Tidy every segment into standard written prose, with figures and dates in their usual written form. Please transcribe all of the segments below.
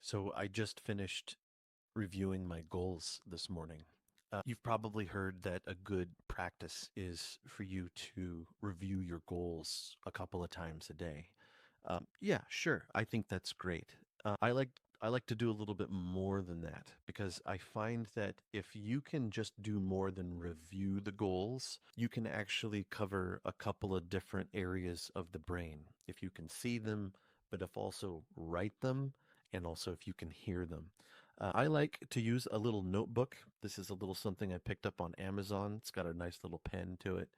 So I just finished reviewing my goals this morning. You've probably heard that a good practice is for you to review your goals a couple of times a day. Yeah, sure. I think that's great. I like to do a little bit more than that because I find that if you can just do more than review the goals, you can actually cover a couple of different areas of the brain. If you can see them, but if also write them, and also if you can hear them. I like to use a little notebook. This is a little something I picked up on Amazon. It's got a nice little pen to it,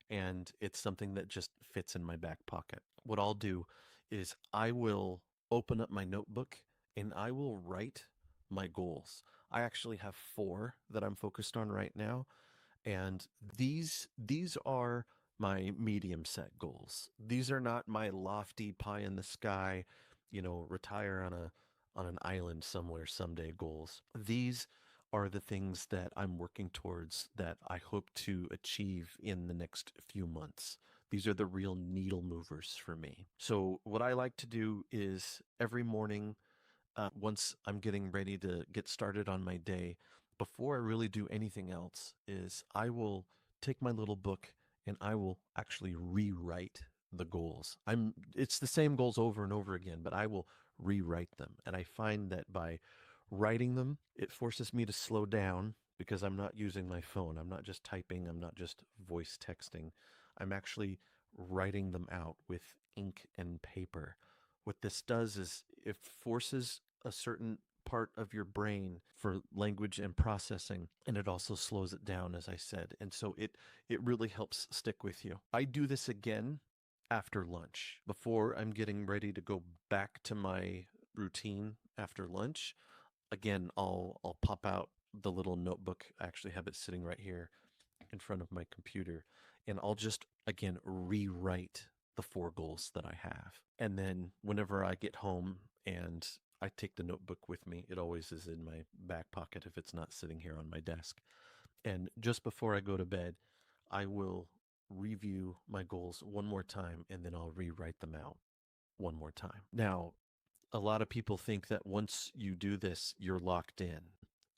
and it's something that just fits in my back pocket. What I'll do is I will open up my notebook and I will write my goals. I actually have four that I'm focused on right now, and these are my medium set goals. These are not my lofty pie in the sky, retire on an island somewhere someday goals. These are the things that I'm working towards that I hope to achieve in the next few months. These are the real needle movers for me. So what I like to do is every morning, once I'm getting ready to get started on my day, before I really do anything else, is I will take my little book and I will actually rewrite the goals. It's the same goals over and over again, but I will rewrite them. And I find that by writing them, it forces me to slow down because I'm not using my phone. I'm not just typing, I'm not just voice texting. I'm actually writing them out with ink and paper. What this does is it forces a certain part of your brain for language and processing, and it also slows it down, as I said. And so it really helps stick with you. I do this again after lunch. Before I'm getting ready to go back to my routine after lunch, again, I'll pop out the little notebook. I actually have it sitting right here in front of my computer, and I'll just again rewrite the four goals that I have. And then whenever I get home and I take the notebook with me, it always is in my back pocket if it's not sitting here on my desk. And just before I go to bed, I will review my goals one more time and then I'll rewrite them out one more time. Now, a lot of people think that once you do this, you're locked in.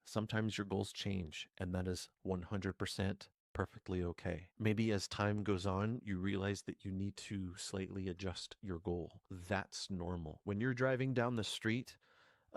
Sometimes your goals change, and that is 100% perfectly okay. Maybe as time goes on, you realize that you need to slightly adjust your goal. That's normal. When you're driving down the street,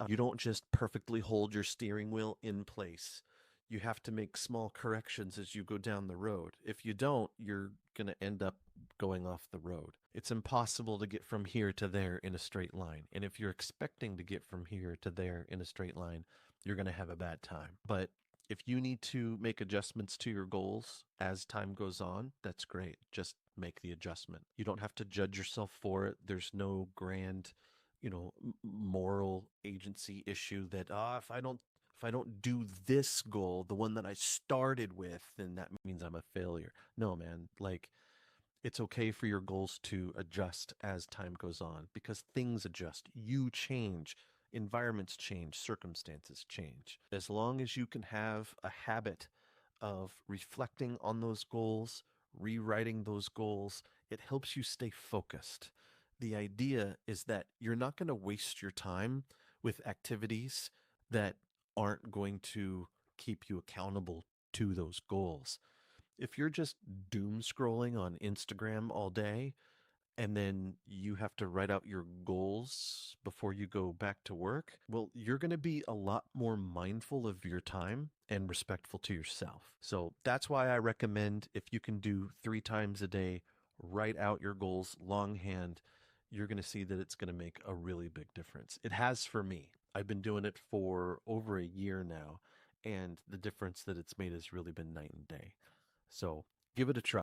you don't just perfectly hold your steering wheel in place. You have to make small corrections as you go down the road. If you don't, you're going to end up going off the road. It's impossible to get from here to there in a straight line. And if you're expecting to get from here to there in a straight line, you're going to have a bad time. But if you need to make adjustments to your goals as time goes on, that's great. Just make the adjustment. You don't have to judge yourself for it. There's no grand, moral agency issue that if I don't do this goal, the one that I started with, then that means I'm a failure. No, man, like it's okay for your goals to adjust as time goes on because things adjust. You change, environments change, circumstances change. As long as you can have a habit of reflecting on those goals, rewriting those goals, it helps you stay focused. The idea is that you're not going to waste your time with activities that aren't going to keep you accountable to those goals. If you're just doom scrolling on Instagram all day and then you have to write out your goals before you go back to work, well, you're going to be a lot more mindful of your time and respectful to yourself. So that's why I recommend if you can do 3 times a day, write out your goals longhand. You're going to see that it's going to make a really big difference. It has for me. I've been doing it for over a year now, and the difference that it's made has really been night and day. So give it a try.